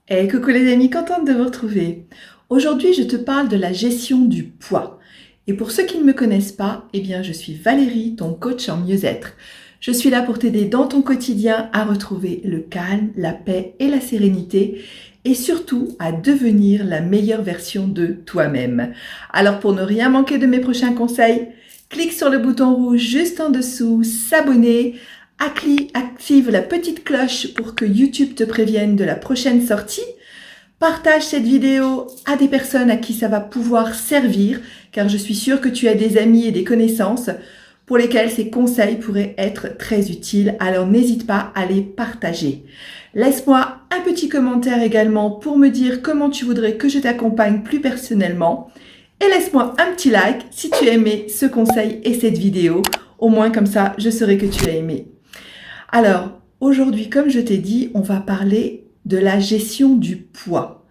Hey, coucou les amis, contente de vous retrouver. Aujourd'hui, je te parle de la gestion du poids. Et pour ceux qui ne me connaissent pas, eh bien, je suis Valérie, ton coach en mieux-être. Je suis là pour t'aider dans ton quotidien à retrouver le calme, la paix et la sérénité et surtout à devenir la meilleure version de toi-même. Alors pour ne rien manquer de mes prochains conseils, clique sur le bouton rouge juste en dessous, s'abonner, active la petite cloche pour que YouTube te prévienne de la prochaine sortie. Partage cette vidéo à des personnes à qui ça va pouvoir servir, car je suis sûre que tu as des amis et des connaissances pour lesquels ces conseils pourraient être très utiles. Alors n'hésite pas à les partager. Laisse-moi un petit commentaire également pour me dire comment tu voudrais que je t'accompagne plus personnellement. Et laisse-moi un petit like si tu as aimé ce conseil et cette vidéo. Au moins comme ça, je saurai que tu as aimé. Alors, aujourd'hui, comme je t'ai dit, on va parler de la gestion du poids.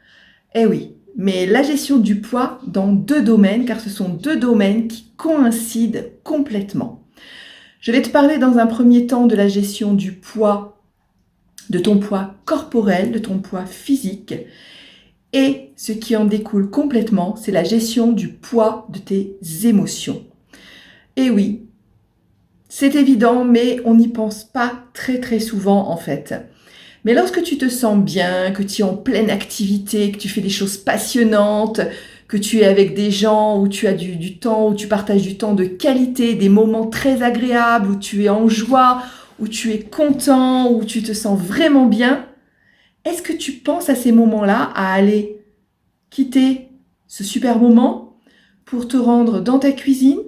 Eh oui, mais la gestion du poids dans deux domaines, car ce sont deux domaines qui coïncident complètement. Je vais te parler dans un premier temps de la gestion du poids, de ton poids corporel, de ton poids physique. Et ce qui en découle complètement, c'est la gestion du poids de tes émotions. Eh oui, c'est évident, mais on n'y pense pas très souvent en fait. Mais lorsque tu te sens bien, que tu es en pleine activité, que tu fais des choses passionnantes, que tu es avec des gens, où tu as du temps, où tu partages du temps de qualité, des moments très agréables, où tu es en joie, où tu es content, où tu te sens vraiment bien, est-ce que tu penses à ces moments-là, à aller quitter ce super moment pour te rendre dans ta cuisine,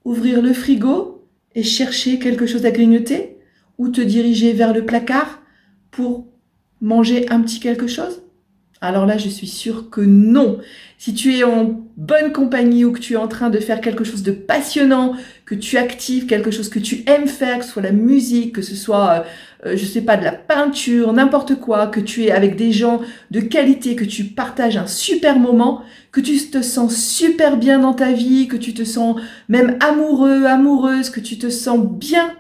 ouvrir le frigo et chercher quelque chose à grignoter, ou te diriger vers le placard pour manger un petit quelque chose? Alors là, je suis sûre que non. Si tu es en bonne compagnie ou que tu es en train de faire quelque chose de passionnant, que tu actives quelque chose que tu aimes faire, que ce soit la musique, que ce soit, je sais pas, de la peinture, n'importe quoi, que tu es avec des gens de qualité, que tu partages un super moment, que tu te sens super bien dans ta vie, que tu te sens même amoureux, amoureuse, que tu te sens bien,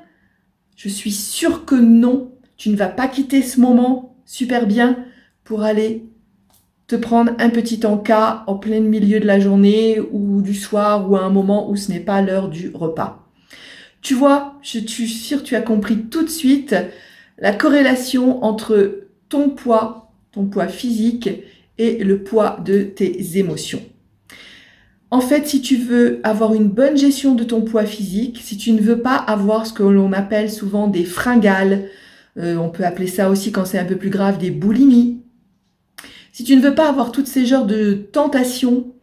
je suis sûre que non. Tu ne vas pas quitter ce moment super bien pour aller te prendre un petit encas en plein milieu de la journée ou du soir ou à un moment où ce n'est pas l'heure du repas. Tu vois, je suis sûre que tu as compris tout de suite la corrélation entre ton poids physique et le poids de tes émotions. En fait, si tu veux avoir une bonne gestion de ton poids physique, si tu ne veux pas avoir ce que l'on appelle souvent des fringales, on peut appeler ça aussi quand c'est un peu plus grave des boulimies, si tu ne veux pas avoir toutes ces genres de tentations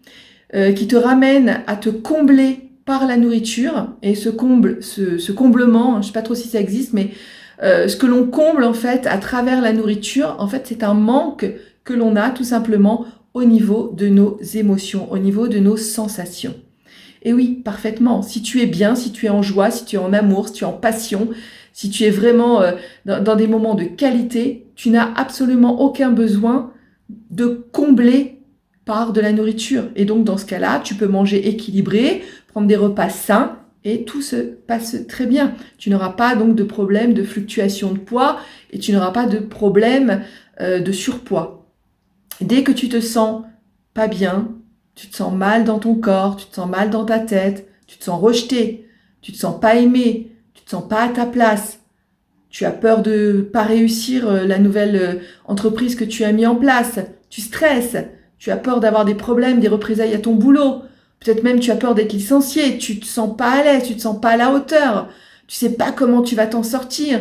qui te ramènent à te combler par la nourriture, et ce comblement, je ne sais pas trop si ça existe, mais ce que l'on comble en fait à travers la nourriture, en fait c'est un manque que l'on a tout simplement au niveau de nos émotions, au niveau de nos sensations. Et oui, parfaitement, si tu es bien, si tu es en joie, si tu es en amour, si tu es en passion, si tu es vraiment dans des moments de qualité, tu n'as absolument aucun besoin de combler par de la nourriture. Et donc, dans ce cas-là, tu peux manger équilibré, prendre des repas sains et tout se passe très bien. Tu n'auras pas donc de problème de fluctuation de poids et tu n'auras pas de problème de surpoids. Dès que tu te sens pas bien, tu te sens mal dans ton corps, tu te sens mal dans ta tête, tu te sens rejeté, tu te sens pas aimé, tu te sens pas à ta place, tu as peur de pas réussir la nouvelle entreprise que tu as mis en place, tu stresses, tu as peur d'avoir des problèmes, des représailles à ton boulot, peut-être même tu as peur d'être licencié, tu te sens pas à l'aise, tu te sens pas à la hauteur, tu sais pas comment tu vas t'en sortir,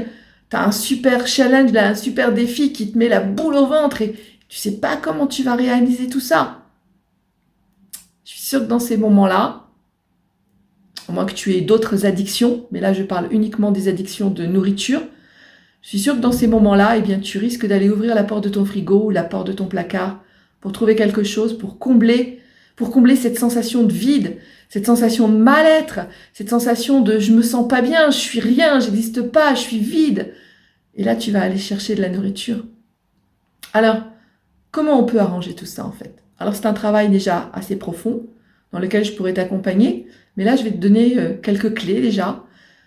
tu as un super challenge, là, un super défi qui te met la boule au ventre et tu sais pas comment tu vas réaliser tout ça. Je suis sûre que dans ces moments-là, à moins que tu aies d'autres addictions, mais là je parle uniquement des addictions de nourriture, je suis sûre que dans ces moments-là, eh bien, tu risques d'aller ouvrir la porte de ton frigo ou la porte de ton placard pour trouver quelque chose, pour combler cette sensation de vide, cette sensation de mal-être, cette sensation de je me sens pas bien, je suis rien, j'existe pas, je suis vide. Et là, tu vas aller chercher de la nourriture. Alors, comment on peut arranger tout ça en fait? Alors, c'est un travail déjà assez profond dans lequel je pourrais t'accompagner, mais là, je vais te donner quelques clés déjà,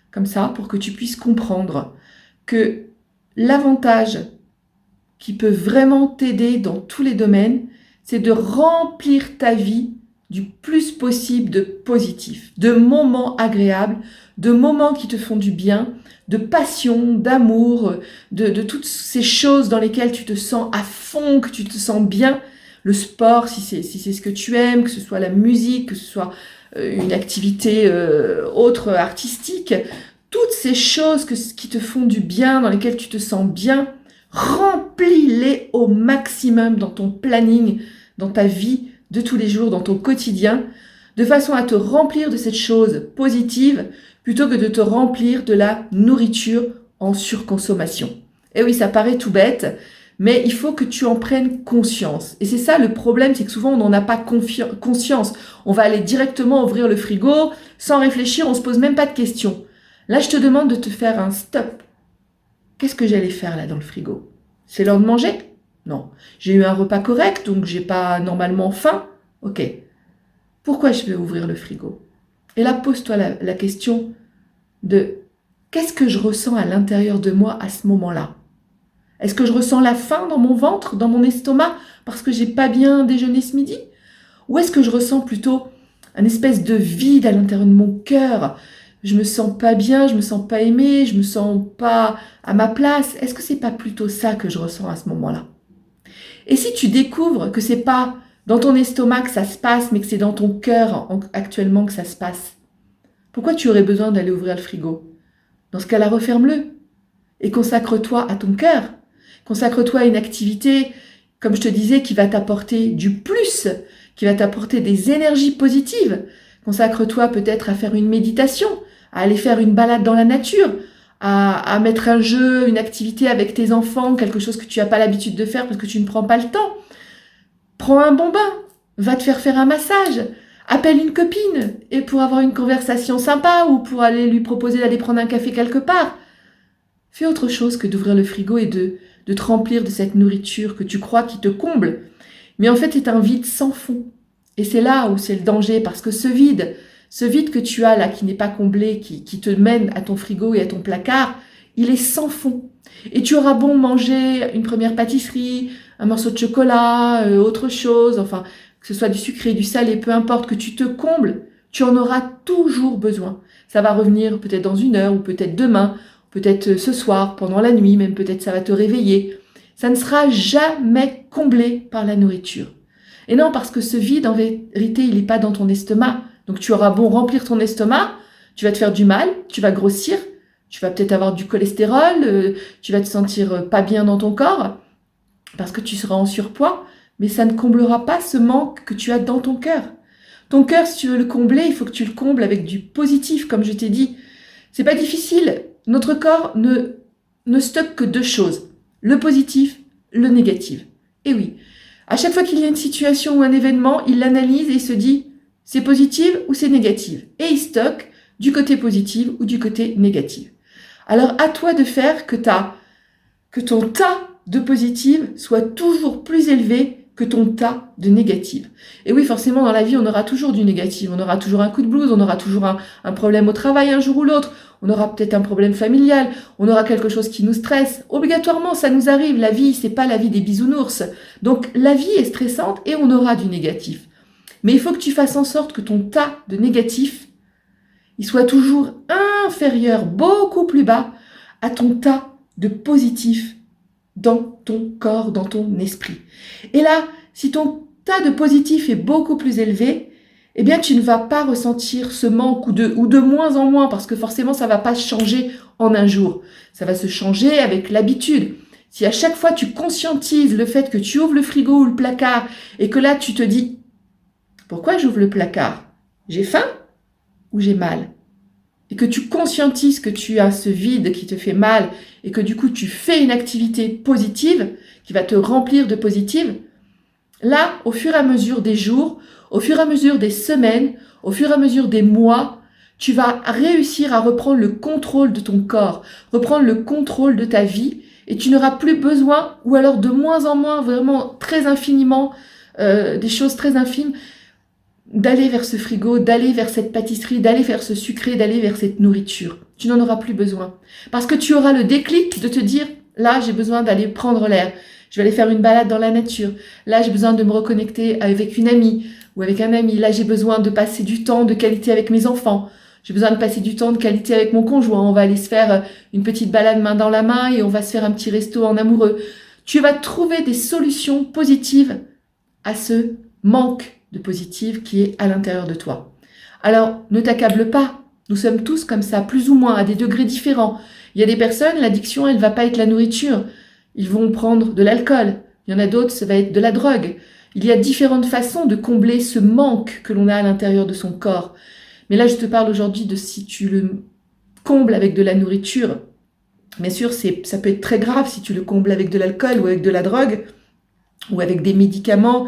comme ça, pour que tu puisses comprendre que l'avantage qui peut vraiment t'aider dans tous les domaines, c'est de remplir ta vie du plus possible de positif, de moments agréables, de moments qui te font du bien, de passion, d'amour, de toutes ces choses dans lesquelles tu te sens à fond, que tu te sens bien. Le sport, si c'est ce que tu aimes, que ce soit la musique, que ce soit une activité autre, artistique, toutes ces choses qui te font du bien, dans lesquelles tu te sens bien, remplis-les au maximum dans ton planning, dans ta vie de tous les jours, dans ton quotidien, de façon à te remplir de cette chose positive, plutôt que de te remplir de la nourriture en surconsommation. Et oui, ça paraît tout bête, mais il faut que tu en prennes conscience. Et c'est ça le problème, c'est que souvent on n'en a pas conscience. On va aller directement ouvrir le frigo, sans réfléchir, on ne se pose même pas de questions. Là, je te demande de te faire un stop. Qu'est-ce que j'allais faire là dans le frigo? C'est l'heure de manger? Non. J'ai eu un repas correct, donc j'ai pas normalement faim? Ok. Pourquoi je vais ouvrir le frigo? Et là, pose-toi la question de qu'est-ce que je ressens à l'intérieur de moi à ce moment-là? Est-ce que je ressens la faim dans mon ventre, dans mon estomac, parce que j'ai pas bien déjeuné ce midi? Ou est-ce que je ressens plutôt un espèce de vide à l'intérieur de mon cœur? Je me sens pas bien, je me sens pas aimée, je me sens pas à ma place. Est-ce que c'est pas plutôt ça que je ressens à ce moment-là? Et si tu découvres que c'est pas dans ton estomac que ça se passe, mais que c'est dans ton cœur actuellement que ça se passe, pourquoi tu aurais besoin d'aller ouvrir le frigo? Dans ce cas-là, referme-le et consacre-toi à ton cœur. Consacre-toi à une activité, comme je te disais, qui va t'apporter du plus, qui va t'apporter des énergies positives. Consacre-toi peut-être à faire une méditation, à aller faire une balade dans la nature, à mettre un jeu, une activité avec tes enfants, quelque chose que tu n'as pas l'habitude de faire parce que tu ne prends pas le temps. Prends un bon bain, va te faire un massage, appelle une copine et pour avoir une conversation sympa ou pour aller lui proposer d'aller prendre un café quelque part. Fais autre chose que d'ouvrir le frigo et de te remplir de cette nourriture que tu crois qui te comble. Mais en fait, c'est un vide sans fond. Et c'est là où c'est le danger, parce que ce vide que tu as là, qui n'est pas comblé, qui te mène à ton frigo et à ton placard, il est sans fond. Et tu auras bon manger une première pâtisserie, un morceau de chocolat, autre chose, enfin, que ce soit du sucré, du salé, peu importe, que tu te combles, tu en auras toujours besoin. Ça va revenir peut-être dans 1 heure, ou peut-être demain, peut-être ce soir, pendant la nuit, même peut-être ça va te réveiller. Ça ne sera jamais comblé par la nourriture. Et non, parce que ce vide, en vérité, il n'est pas dans ton estomac. Donc tu auras beau remplir ton estomac, tu vas te faire du mal, tu vas grossir, tu vas peut-être avoir du cholestérol, tu vas te sentir pas bien dans ton corps, parce que tu seras en surpoids, mais ça ne comblera pas ce manque que tu as dans ton cœur. Ton cœur, si tu veux le combler, il faut que tu le combles avec du positif, comme je t'ai dit. C'est pas difficile. Notre corps ne stocke que 2 choses, le positif, le négatif. Et oui, à chaque fois qu'il y a une situation ou un événement, il l'analyse et il se dit c'est positif ou c'est négatif. Et il stocke du côté positif ou du côté négatif. Alors à toi de faire que ton tas de positif soit toujours plus élevé que ton tas de négatif. Et oui, forcément, dans la vie, on aura toujours du négatif. On aura toujours un coup de blues, on aura toujours un problème au travail un jour ou l'autre. On aura peut-être un problème familial, on aura quelque chose qui nous stresse. Obligatoirement, ça nous arrive. La vie, c'est pas la vie des bisounours. Donc, la vie est stressante et on aura du négatif. Mais il faut que tu fasses en sorte que ton tas de négatif, il soit toujours inférieur, beaucoup plus bas, à ton tas de positif dans ton corps, dans ton esprit. Et là, si ton tas de positif est beaucoup plus élevé, eh bien, tu ne vas pas ressentir ce manque ou de moins en moins, parce que forcément, ça ne va pas changer en un jour. Ça va se changer avec l'habitude. Si à chaque fois, tu conscientises le fait que tu ouvres le frigo ou le placard, et que là, tu te dis, pourquoi j'ouvre le placard? J'ai faim ou j'ai mal? Et que tu conscientises que tu as ce vide qui te fait mal, et que du coup, tu fais une activité positive, qui va te remplir de positive, là, au fur et à mesure des jours, au fur et à mesure des semaines, au fur et à mesure des mois, tu vas réussir à reprendre le contrôle de ton corps, reprendre le contrôle de ta vie, et tu n'auras plus besoin, ou alors de moins en moins, vraiment très infiniment, des choses très infimes, d'aller vers ce frigo, d'aller vers cette pâtisserie, d'aller vers ce sucré, d'aller vers cette nourriture. Tu n'en auras plus besoin. Parce que tu auras le déclic de te dire, Là, j'ai besoin d'aller prendre l'air. Je vais aller faire une balade dans la nature. Là, j'ai besoin de me reconnecter avec une amie ou avec un ami. Là, j'ai besoin de passer du temps de qualité avec mes enfants. J'ai besoin de passer du temps de qualité avec mon conjoint. On va aller se faire une petite balade main dans la main et on va se faire un petit resto en amoureux. Tu vas trouver des solutions positives à ce manque de positif qui est à l'intérieur de toi. Alors, ne t'accable pas. Nous sommes tous comme ça, plus ou moins, à des degrés différents. Il y a des personnes, l'addiction, elle ne va pas être la nourriture. Ils vont prendre de l'alcool. Il y en a d'autres, ça va être de la drogue. Il y a différentes façons de combler ce manque que l'on a à l'intérieur de son corps. Mais là, je te parle aujourd'hui de si tu le combles avec de la nourriture. Bien sûr, ça peut être très grave si tu le combles avec de l'alcool ou avec de la drogue ou avec des médicaments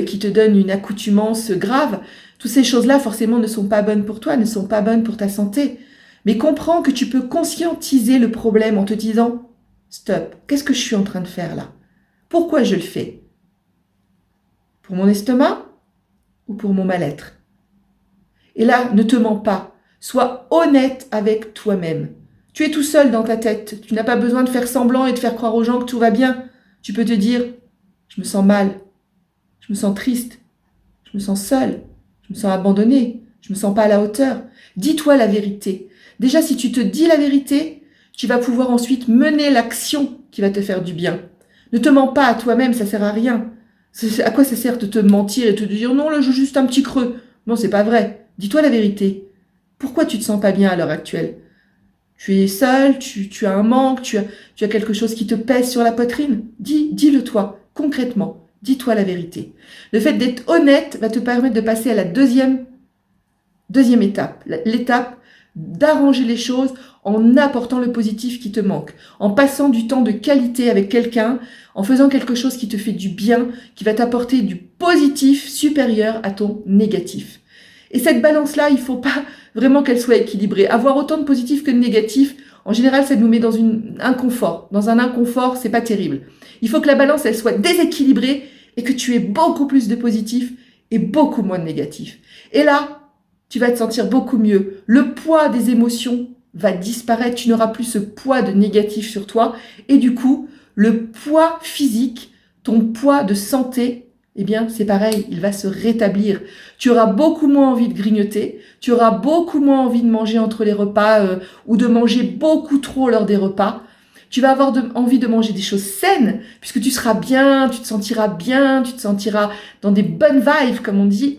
qui te donnent une accoutumance grave. Toutes ces choses-là, forcément, ne sont pas bonnes pour toi, ne sont pas bonnes pour ta santé. Mais comprends que tu peux conscientiser le problème en te disant « Stop, qu'est-ce que je suis en train de faire là? Pourquoi je le fais? Pour mon estomac ou pour mon mal-être ?» Et là, ne te mens pas. Sois honnête avec toi-même. Tu es tout seul dans ta tête. Tu n'as pas besoin de faire semblant et de faire croire aux gens que tout va bien. Tu peux te dire « Je me sens mal. Je me sens triste. Je me sens seule. Je me sens abandonnée. Je me sens pas à la hauteur. » Dis-toi la vérité. Déjà, si tu te dis la vérité, tu vas pouvoir ensuite mener l'action qui va te faire du bien. Ne te mens pas à toi-même, ça sert à rien. À quoi ça sert de te mentir et de te dire « Non, là, j'ai juste un petit creux. » Non, c'est pas vrai. Dis-toi la vérité. Pourquoi tu te sens pas bien à l'heure actuelle? Tu es seul, tu as un manque, tu as quelque chose qui te pèse sur la poitrine. Dis-le toi, concrètement. Dis-toi la vérité. Le fait d'être honnête va te permettre de passer à la deuxième étape. L'étape d'arranger les choses en apportant le positif qui te manque, en passant du temps de qualité avec quelqu'un, en faisant quelque chose qui te fait du bien, qui va t'apporter du positif supérieur à ton négatif. Et cette balance-là, il ne faut pas vraiment qu'elle soit équilibrée. Avoir autant de positif que de négatif, en général, ça nous met dans un inconfort. Dans un inconfort, c'est pas terrible. Il faut que la balance, elle soit déséquilibrée et que tu aies beaucoup plus de positif et beaucoup moins de négatif. Et là, tu vas te sentir beaucoup mieux. Le poids des émotions va disparaître. Tu n'auras plus ce poids de négatif sur toi. Et du coup, le poids physique, ton poids de santé, eh bien, c'est pareil, il va se rétablir. Tu auras beaucoup moins envie de grignoter, tu auras beaucoup moins envie de manger entre les repas ou de manger beaucoup trop lors des repas. Tu vas avoir envie de manger des choses saines, puisque tu seras bien, tu te sentiras dans des bonnes vibes, comme on dit.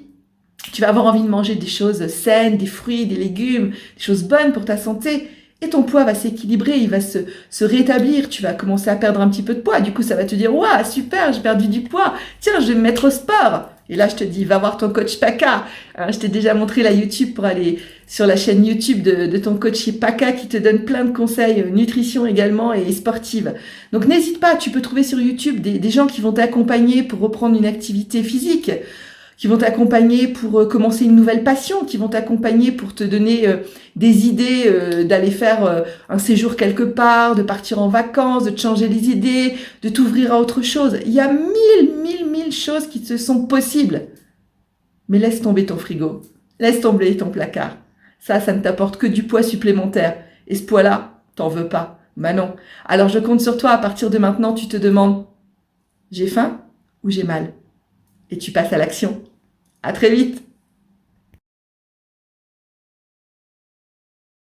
Tu vas avoir envie de manger des choses saines, des fruits, des légumes, des choses bonnes pour ta santé. Et ton poids va s'équilibrer, il va se rétablir, tu vas commencer à perdre un petit peu de poids. Du coup, ça va te dire « Waouh, super, j'ai perdu du poids. Tiens, je vais me mettre au sport. » Et là, je te dis, va voir ton coach PACA. Je t'ai déjà montré la YouTube pour aller sur la chaîne YouTube de ton coach PACA qui te donne plein de conseils, nutrition également et sportive. Donc, n'hésite pas, tu peux trouver sur YouTube des gens qui vont t'accompagner pour reprendre une activité physique, qui vont t'accompagner pour commencer une nouvelle passion, qui vont t'accompagner pour te donner des idées d'aller faire un séjour quelque part, de partir en vacances, de te changer les idées, de t'ouvrir à autre chose. Il y a mille choses qui te sont possibles. Mais laisse tomber ton frigo, laisse tomber ton placard. Ça ne t'apporte que du poids supplémentaire. Et ce poids-là, t'en veux pas. Bah non. Alors je compte sur toi, à partir de maintenant, tu te demandes, j'ai faim ou j'ai mal? Et tu passes à l'action. À très vite!